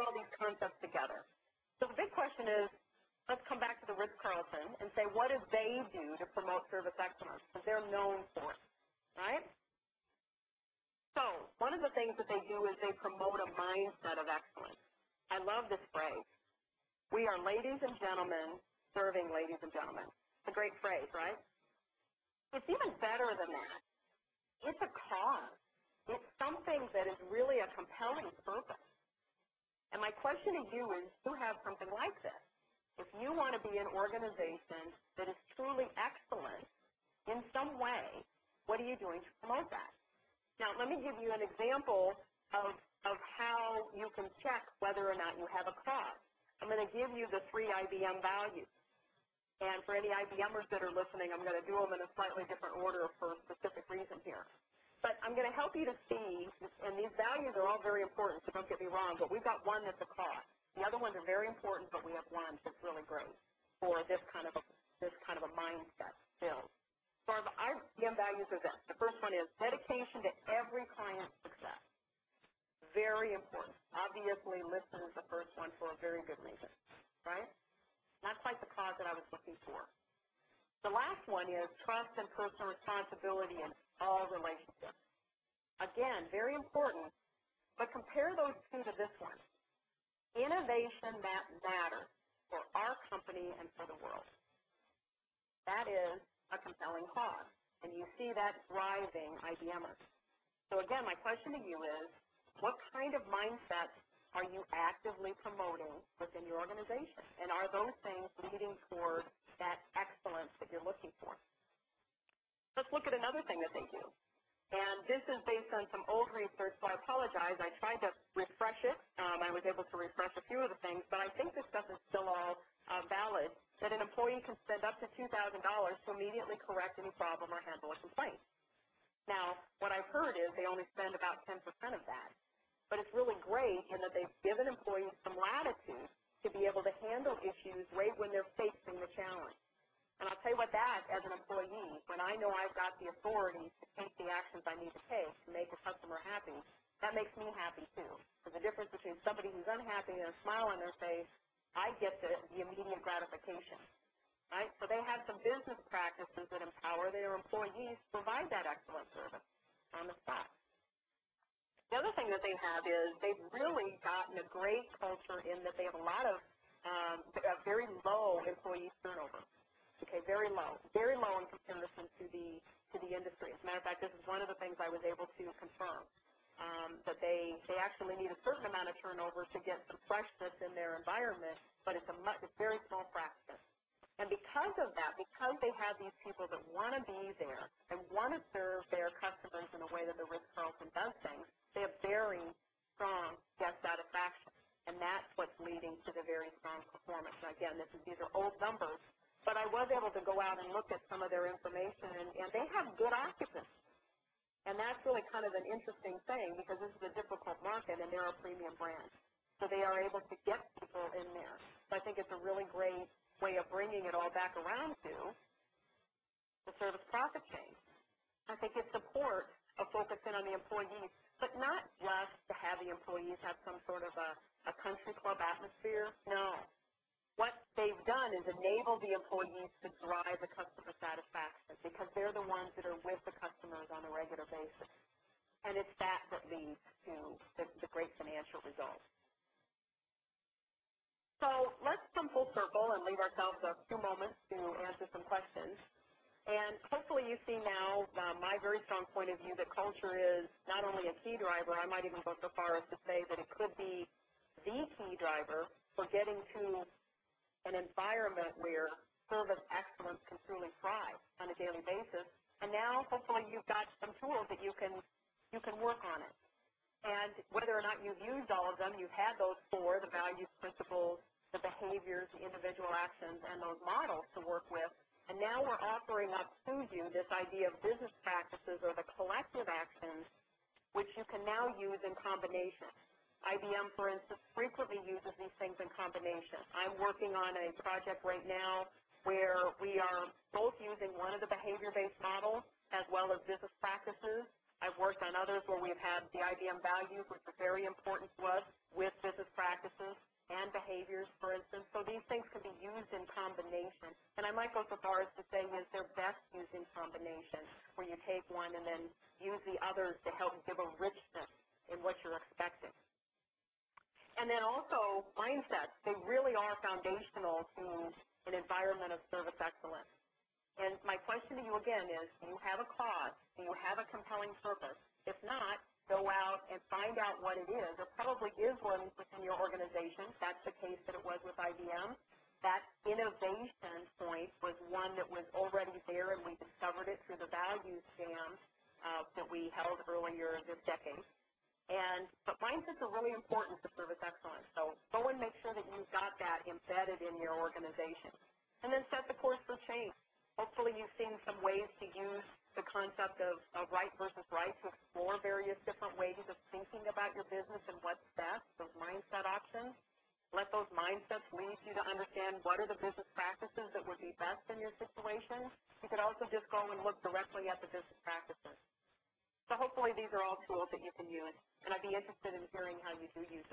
all these concepts together. So the big question is, let's come back to the Ritz-Carlton and say, what do they do to promote service excellence? Because they're known for it, right? So one of the things that they do is they promote a mindset of excellence. I love this phrase. We are ladies and gentlemen serving ladies and gentlemen. It's a great phrase, right? It's even better than that. It's a cause. It's something that is really a compelling purpose. And my question to you is, do you have something like this? If you want to be an organization that is truly excellent in some way, what are you doing to promote that? Now, let me give you an example of how you can check whether or not you have a cause. I'm going to give you the 3 IBM values. And for any IBMers that are listening, I'm going to do them in a slightly different order for a specific reason here. But I'm going to help you to see, and these values are all very important, so don't get me wrong, but we've got one that's a cause. The other ones are very important, but we have one that's really great for this kind of a mindset build. So our IBM values are this. The first one is dedication to every client's success. Very important. Obviously, listen is the first one for a very good reason, right? Not quite the cause that I was looking for. The last one is trust and personal responsibility in all relationships. Again, very important, but compare those two to this one. Innovation that matters for our company and for the world. That is a compelling cause, and you see that driving IBMers. So again, my question to you is, what kind of mindset are you actively promoting within your organization? And are those things leading toward that excellence that you're looking for? Let's look at another thing that they do. And this is based on some old research, so I apologize. I tried to refresh it. I was able to refresh a few of the things, but I think this stuff is still all valid, that an employee can spend up to $2,000 to immediately correct any problem or handle a complaint. Now, what I've heard is they only spend about 10% of that. But it's really great in that they've given employees some latitude to be able to handle issues right when they're facing the challenge. And I'll tell you what, that, as an employee, when I know I've got the authority to take the actions I need to take to make a customer happy, that makes me happy too. Because the difference between somebody who's unhappy and a smile on their face, I get the immediate gratification. Right? So they have some business practices that empower their employees to provide that excellent service on the spot. The other thing that they have is they've really gotten a great culture in that they have a lot of very low employee turnover. Okay, very low in comparison to the industry. As a matter of fact, this is one of the things I was able to confirm, that they actually need a certain amount of turnover to get some freshness in their environment, but it's a very small fraction. And because of that, because they have these people that want to be there and want to serve their customers in a way that the Ritz-Carlton does things, they have very strong guest satisfaction. And that's what's leading to the very strong performance. Now, again, these are old numbers, but I was able to go out and look at some of their information, and they have good occupancy. And that's really kind of an interesting thing because this is a difficult market, and they're a premium brand. So they are able to get people in there. So I think it's a really great way of bringing it all back around to the service profit chain. I think it supports a focus in on the employees, but not just to have the employees have some sort of a country club atmosphere. No. What they've done is enable the employees to drive the customer satisfaction because they're the ones that are with the customers on a regular basis. And it's that leads to the great financial results. So let's come full circle and leave ourselves a few moments to answer some questions. And hopefully you see now my very strong point of view that culture is not only a key driver, I might even go so far as to say that it could be the key driver for getting to an environment where service excellence can truly thrive on a daily basis. And now hopefully you've got some tools that you can work on it. And whether or not you've used all of them, you've had those four, the values, principles, the behaviors, the individual actions, and those models to work with. And now we're offering up to you this idea of business practices or the collective actions, which you can now use in combination. IBM, for instance, frequently uses these things in combination. I'm working on a project right now where we are both using one of the behavior-based models as well as business practices I've worked on others where we've had the IBM values, which are very important to us, with business practices and behaviors, for instance. So these things can be used in combination. And I might go so far as to say is they're best used in combination, where you take one and then use the others to help give a richness in what you're expecting. And then also mindsets. They really are foundational to an environment of service excellence. And my question to you again is, do you have a cause? Do you have a compelling purpose? If not, go out and find out what it is. There probably is one within your organization. That's the case that it was with IBM. That innovation point was one that was already there, and we discovered it through the values jam that we held earlier this decade. But mindsets are really important for service excellence. So go and make sure that you've got that embedded in your organization. And then set the course for change. Hopefully you've seen some ways to use the concept of right versus right to explore various different ways of thinking about your business and what's best, those mindset options. Let those mindsets lead you to understand what are the business practices that would be best in your situation. You could also just go and look directly at the business practices. So hopefully these are all tools that you can use, and I'd be interested in hearing how you do use them.